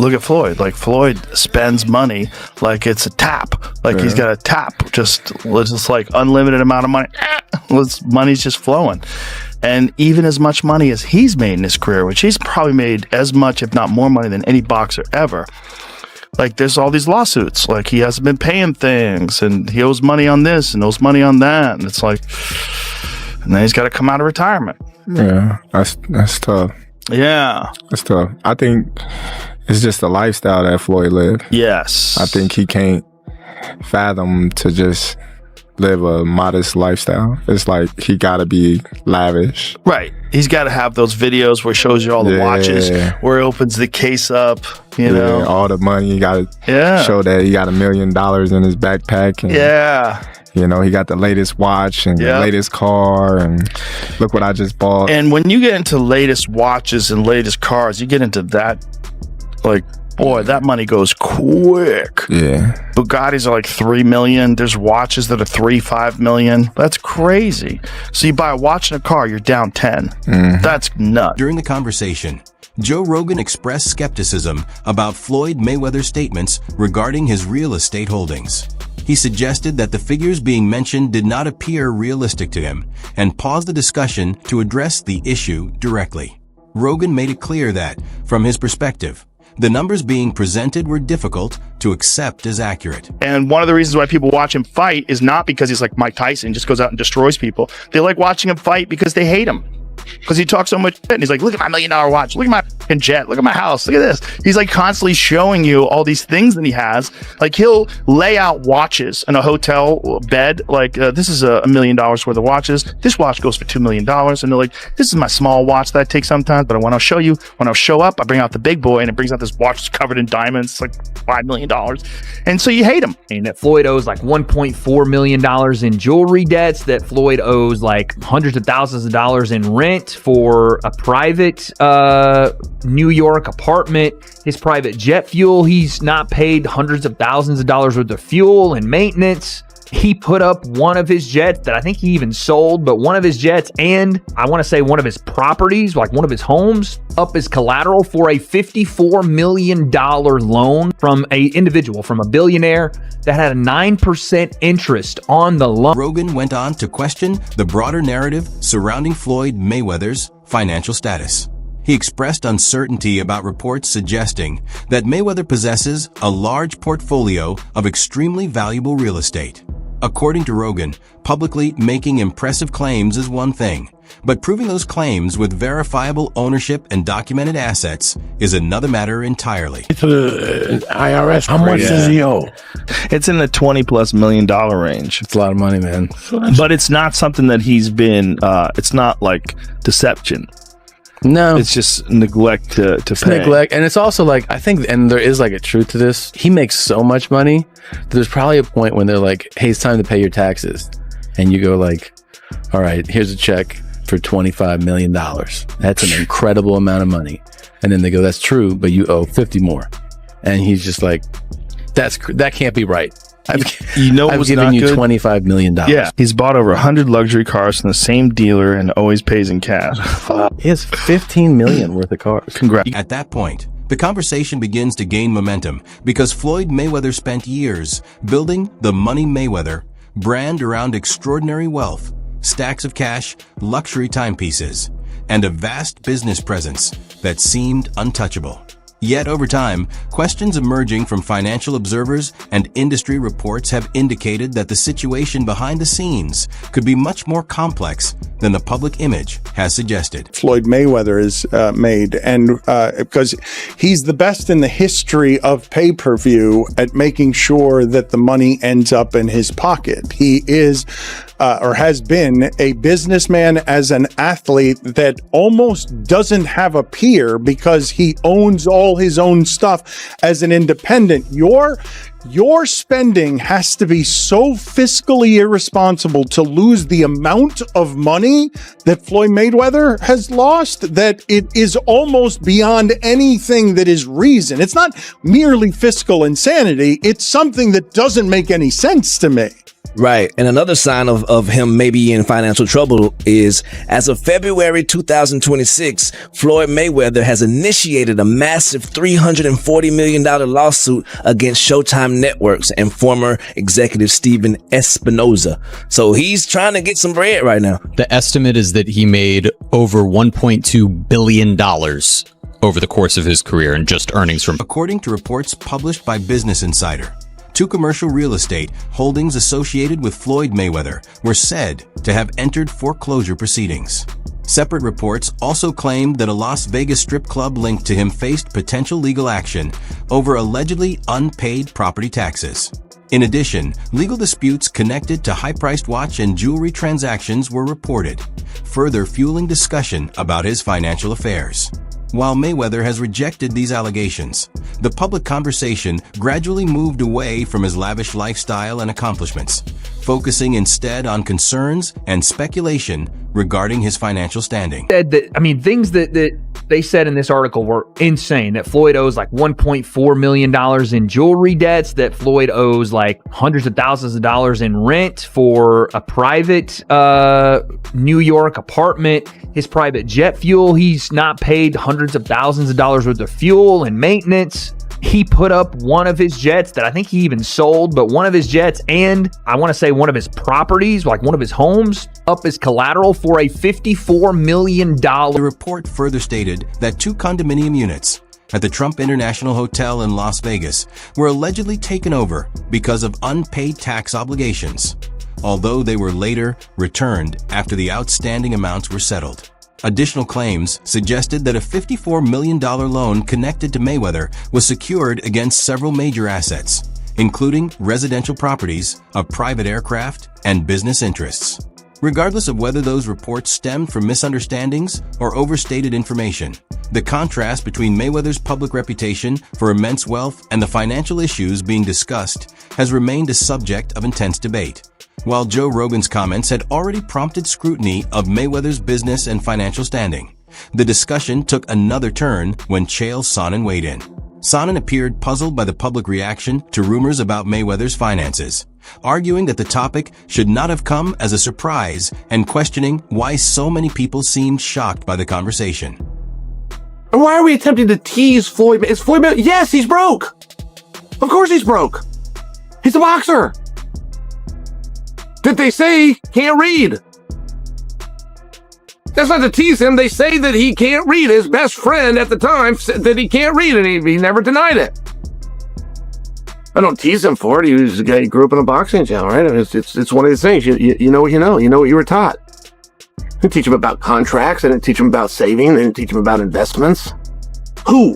look at Floyd. Like, Floyd spends money like it's a tap. Like, he's got a tap, just like unlimited amount of money. Money's just flowing. And even as much money as he's made in his career, which he's probably made as much, if not more money than any boxer ever. Like, there's all these lawsuits. Like, he hasn't been paying things, and he owes money on this and owes money on that. And it's like, and then he's got to come out of retirement. Yeah, that's tough. Yeah. That's tough. I think it's just the lifestyle that Floyd lived. Yes. I think he can't fathom to just live a modest lifestyle. It's like he got to be lavish. Right. He's got to have those videos where he shows you all the watches, where he opens the case up, you know. All the money. You got to show that he got $1 million in his backpack. And, you know, he got the latest watch and the latest car, and look what I just bought. And when you get into latest watches and latest cars, you get into that, like, boy, that money goes quick. Yeah. Bugattis are like 3 million. There's watches that are 3-5 million. That's crazy. So you buy a watch and a car, you're down 10. That's nuts. During the conversation, Joe Rogan expressed skepticism about Floyd Mayweather's statements regarding his real estate holdings. He suggested that the figures being mentioned did not appear realistic to him and paused the discussion to address the issue directly. Rogan made it clear that, from his perspective, the numbers being presented were difficult to accept as accurate. And one of the reasons why people watch him fight is not because he's like Mike Tyson, just goes out and destroys people. They like watching him fight because they hate him. Because he talks so much shit, and he's like, look at my $1 million watch, look at my fucking jet, look at my house, look at this. He's like constantly showing you all these things that he has. Like, he'll lay out watches in a hotel bed, like, this is $1 million worth of watches, this watch goes for $2 million, and they're like, this is my small watch that I take sometimes, but when I show up, I bring out the big boy, and it brings out this watch that's covered in diamonds. It's like $5 million. And so you hate him. And that Floyd owes like $1.4 million in jewelry debts, that Floyd owes like hundreds of thousands of dollars in rent for a private New York apartment, his private jet fuel. He's not paid hundreds of thousands of dollars worth of fuel and maintenance. He put up one of his jets that I think he even sold, but one of his jets, and I want to say one of his properties, like one of his homes, up as collateral for a $54 million loan from a individual, from a billionaire that had a 9% interest on the loan. Rogan went on to question the broader narrative surrounding Floyd Mayweather's financial status. He expressed uncertainty about reports suggesting that Mayweather possesses a large portfolio of extremely valuable real estate. According to Rogan, publicly making impressive claims is one thing, but proving those claims with verifiable ownership and documented assets is another matter entirely. To the IRS, how much does he owe? It's in the $20+ million range. It's a lot of money, man. But it's not something that he's been, it's not like deception. No, it's just neglect to pay. Neglect, and it's also like, I think, and there is like a truth to this. He makes so much money. There's probably a point when they're like, "Hey, it's time to pay your taxes," and you go like, "All right, here's a check for $25 million. That's an incredible amount of money." And then they go, "That's true, but you owe 50 more," and he's just like, "That can't be right. I've given you $25 million. Yeah, he's bought over 100 luxury cars from the same dealer and always pays in cash. He has $15 million worth of cars. Congrats. At that point, the conversation begins to gain momentum because Floyd Mayweather spent years building the Money Mayweather brand around extraordinary wealth, stacks of cash, luxury timepieces, and a vast business presence that seemed untouchable. Yet over time, questions emerging from financial observers and industry reports have indicated that the situation behind the scenes could be much more complex than the public image has suggested. Floyd Mayweather is made, and because he's the best in the history of pay-per-view at making sure that the money ends up in his pocket. He is or has been a businessman as an athlete that almost doesn't have a peer because he owns all his own stuff as an independent. Your spending has to be so fiscally irresponsible to lose the amount of money that Floyd Mayweather has lost that it is almost beyond anything that is reason. It's not merely fiscal insanity. It's something that doesn't make any sense to me. Right. And another sign of him maybe in financial trouble is, as of February 2026, Floyd Mayweather has initiated a massive $340 million lawsuit against Showtime Networks and former executive Steven Espinoza. So he's trying to get some bread right now. The estimate is that he made over $1.2 billion over the course of his career in just earnings from. According to reports published by Business Insider, 2 commercial real estate holdings associated with Floyd Mayweather were said to have entered foreclosure proceedings. Separate reports also claimed that a Las Vegas strip club linked to him faced potential legal action over allegedly unpaid property taxes. In addition, legal disputes connected to high-priced watch and jewelry transactions were reported, further fueling discussion about his financial affairs. While Mayweather has rejected these allegations, the public conversation gradually moved away from his lavish lifestyle and accomplishments, focusing instead on concerns and speculation regarding his financial standing. Things that they said in this article were insane. That Floyd owes like $1.4 million in jewelry debts, that Floyd owes like hundreds of thousands of dollars in rent for a private New York apartment, his private jet fuel. He's not paid hundreds of thousands of dollars worth of fuel and maintenance. He put up one of his jets that I think he even sold, but one of his jets and I want to say one of his properties, like one of his homes, up as collateral for a $54 million. The report further stated that 2 condominium units at the Trump International Hotel in Las Vegas were allegedly taken over because of unpaid tax obligations, although they were later returned after the outstanding amounts were settled. Additional claims suggested that a $54 million loan connected to Mayweather was secured against several major assets, including residential properties, a private aircraft, and business interests. Regardless of whether those reports stemmed from misunderstandings or overstated information, the contrast between Mayweather's public reputation for immense wealth and the financial issues being discussed has remained a subject of intense debate. While Joe Rogan's comments had already prompted scrutiny of Mayweather's business and financial standing, the discussion took another turn when Chael Sonnen weighed in. Sonnen appeared puzzled by the public reaction to rumors about Mayweather's finances, arguing that the topic should not have come as a surprise and questioning why so many people seemed shocked by the conversation. And why are we attempting to tease Floyd? Is Floyd Mayweather? Yes, he's broke. Of course he's broke. He's a boxer. Did they say can't read? That's not to tease him. They say that he can't read. His best friend at the time said that he can't read, and he never denied it. I don't tease him for it. He was a guy who grew up in a boxing channel, right? And it's one of these things. You know what you know. You know what you were taught. I didn't teach him about contracts. I didn't teach him about saving. I didn't teach him about investments. Who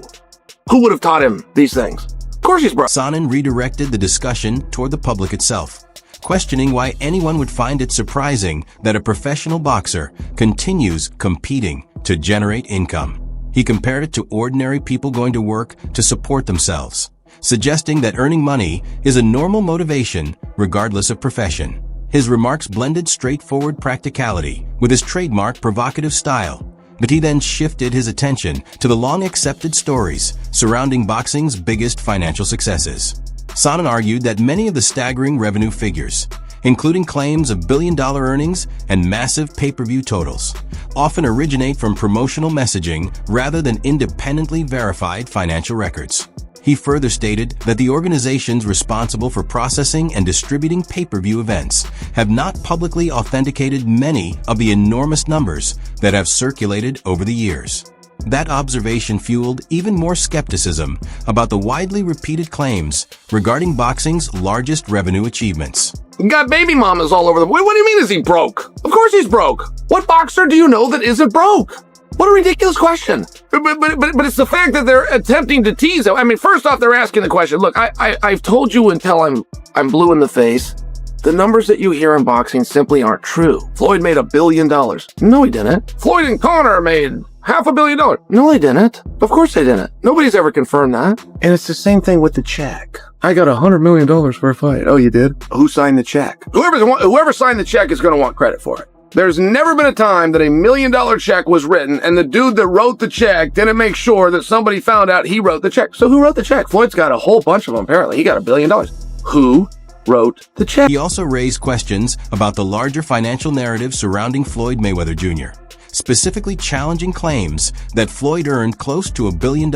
would have taught him these things? Of course he's broke. Sonnen redirected the discussion toward the public itself, questioning why anyone would find it surprising that a professional boxer continues competing to generate income. He compared it to ordinary people going to work to support themselves, suggesting that earning money is a normal motivation regardless of profession. His remarks blended straightforward practicality with his trademark provocative style, but he then shifted his attention to the long-accepted stories surrounding boxing's biggest financial successes. Sonnen argued that many of the staggering revenue figures, including claims of billion-dollar earnings and massive pay-per-view totals, often originate from promotional messaging rather than independently verified financial records. He further stated that the organizations responsible for processing and distributing pay-per-view events have not publicly authenticated many of the enormous numbers that have circulated over the years. That observation fueled even more skepticism about the widely repeated claims regarding boxing's largest revenue achievements. You got baby mamas all over the... What do you mean is he broke? Of course he's broke. What boxer do you know that isn't broke? What a ridiculous question. But it's the fact that they're attempting to tease him. I mean, first off, they're asking the question. Look, I've told you until I'm blue in the face. The numbers that you hear in boxing simply aren't true. Floyd made $1 billion. No, he didn't. Floyd and Conor made $500 million. No, they didn't. Of course they didn't. Nobody's ever confirmed that. And it's the same thing with the check. I got $100 million for a fight. Oh, you did? Who signed the check? Whoever signed the check is going to want credit for it. There's never been a time that $1 million check was written and the dude that wrote the check didn't make sure that somebody found out he wrote the check. So who wrote the check? Floyd's got a whole bunch of them, apparently. He got $1 billion. Who wrote the check. He also raised questions about the larger financial narrative surrounding Floyd Mayweather Jr., specifically challenging claims that Floyd earned close to $1 billion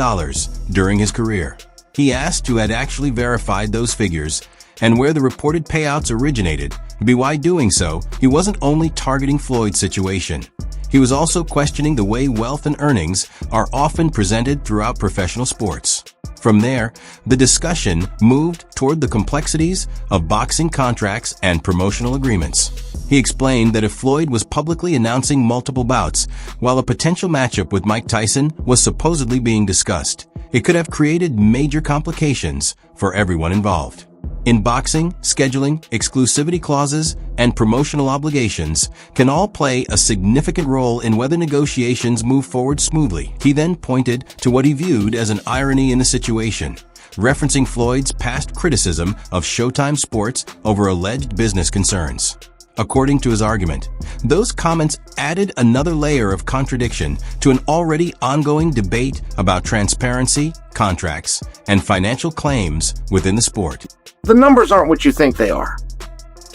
during his career. He asked who had actually verified those figures and where the reported payouts originated, but while doing so, he wasn't only targeting Floyd's situation. He was also questioning the way wealth and earnings are often presented throughout professional sports. From there, the discussion moved toward the complexities of boxing contracts and promotional agreements. He explained that if Floyd was publicly announcing multiple bouts, while a potential matchup with Mike Tyson was supposedly being discussed, it could have created major complications for everyone involved. In boxing, scheduling, exclusivity clauses, and promotional obligations can all play a significant role in whether negotiations move forward smoothly. He then pointed to what he viewed as an irony in the situation, referencing Floyd's past criticism of Showtime Sports over alleged business concerns. According to his argument, those comments added another layer of contradiction to an already ongoing debate about transparency, contracts, and financial claims within the sport. The numbers aren't what you think they are,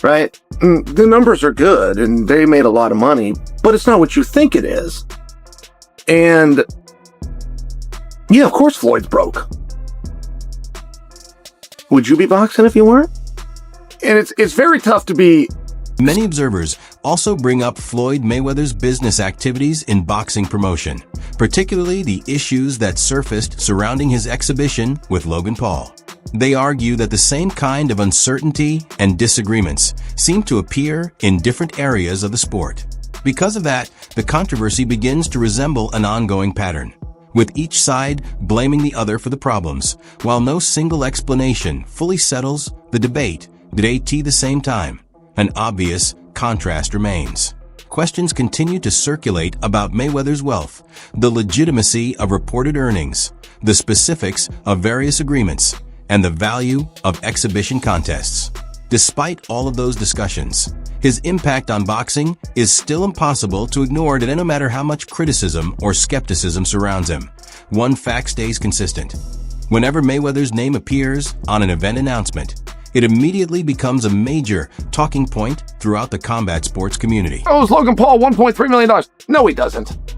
right? The numbers are good and they made a lot of money, but it's not what you think it is. And yeah, of course Floyd's broke. Would you be boxing if you weren't? And it's very tough to be. Many observers also bring up Floyd Mayweather's business activities in boxing promotion, particularly the issues that surfaced surrounding his exhibition with Logan Paul. They argue that the same kind of uncertainty and disagreements seem to appear in different areas of the sport. Because of that, the controversy begins to resemble an ongoing pattern, with each side blaming the other for the problems, while no single explanation fully settles the debate. Did AT the same time? An obvious contrast remains. Questions continue to circulate about Mayweather's wealth, the legitimacy of reported earnings, the specifics of various agreements, and the value of exhibition contests. Despite all of those discussions, his impact on boxing is still impossible to ignore, and no matter how much criticism or skepticism surrounds him, one fact stays consistent. Whenever Mayweather's name appears on an event announcement, it immediately becomes a major talking point throughout the combat sports community. Owes Logan Paul $1.3 million. No, he doesn't.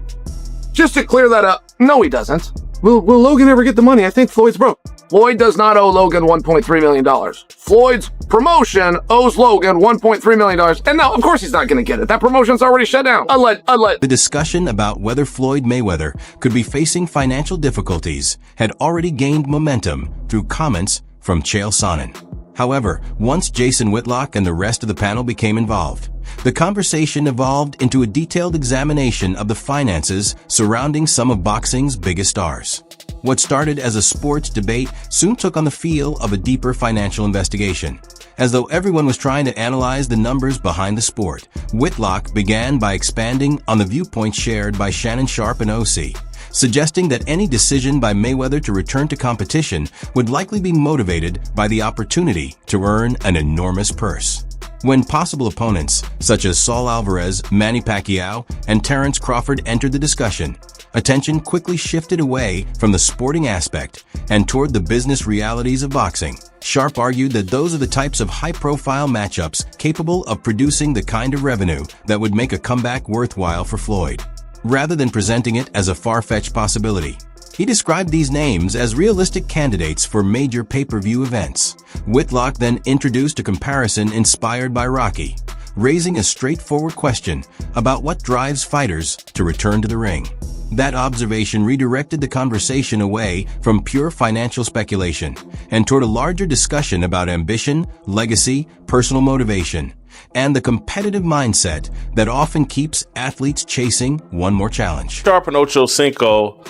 Just to clear that up, no, he doesn't. Will Logan ever get the money? I think Floyd's broke. Floyd does not owe Logan $1.3 million. Floyd's promotion owes Logan $1.3 million. And now, of course, he's not going to get it. That promotion's already shut down. The discussion about whether Floyd Mayweather could be facing financial difficulties had already gained momentum through comments from Chael Sonnen. However, once Jason Whitlock and the rest of the panel became involved, the conversation evolved into a detailed examination of the finances surrounding some of boxing's biggest stars. What started as a sports debate soon took on the feel of a deeper financial investigation. As though everyone was trying to analyze the numbers behind the sport, Whitlock began by expanding on the viewpoints shared by Shannon Sharpe and OC, suggesting that any decision by Mayweather to return to competition would likely be motivated by the opportunity to earn an enormous purse. When possible opponents, such as Saul Alvarez, Manny Pacquiao, and Terrence Crawford entered the discussion, attention quickly shifted away from the sporting aspect and toward the business realities of boxing. Sharpe argued that those are the types of high-profile matchups capable of producing the kind of revenue that would make a comeback worthwhile for Floyd, rather than presenting it as a far-fetched possibility. He described these names as realistic candidates for major pay-per-view events. Whitlock then introduced a comparison inspired by Rocky, raising a straightforward question about what drives fighters to return to the ring. That observation redirected the conversation away from pure financial speculation and toward a larger discussion about ambition, legacy, personal motivation, and the competitive mindset that often keeps athletes chasing one more challenge. Sharpe and Ocho Cinco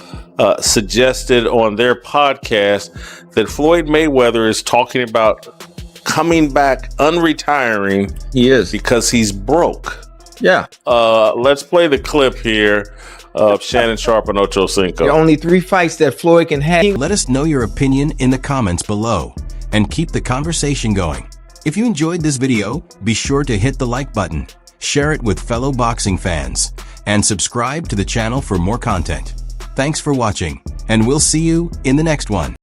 suggested on their podcast that Floyd Mayweather is talking about coming back, unretiring. He is. Because he's broke. Yeah. Let's play the clip here of Shannon Sharpe and Ocho Cinco. There are only 3 fights that Floyd can have. Let us know your opinion in the comments below and keep the conversation going. If you enjoyed this video, be sure to hit the like button, share it with fellow boxing fans, and subscribe to the channel for more content. Thanks for watching, and we'll see you in the next one.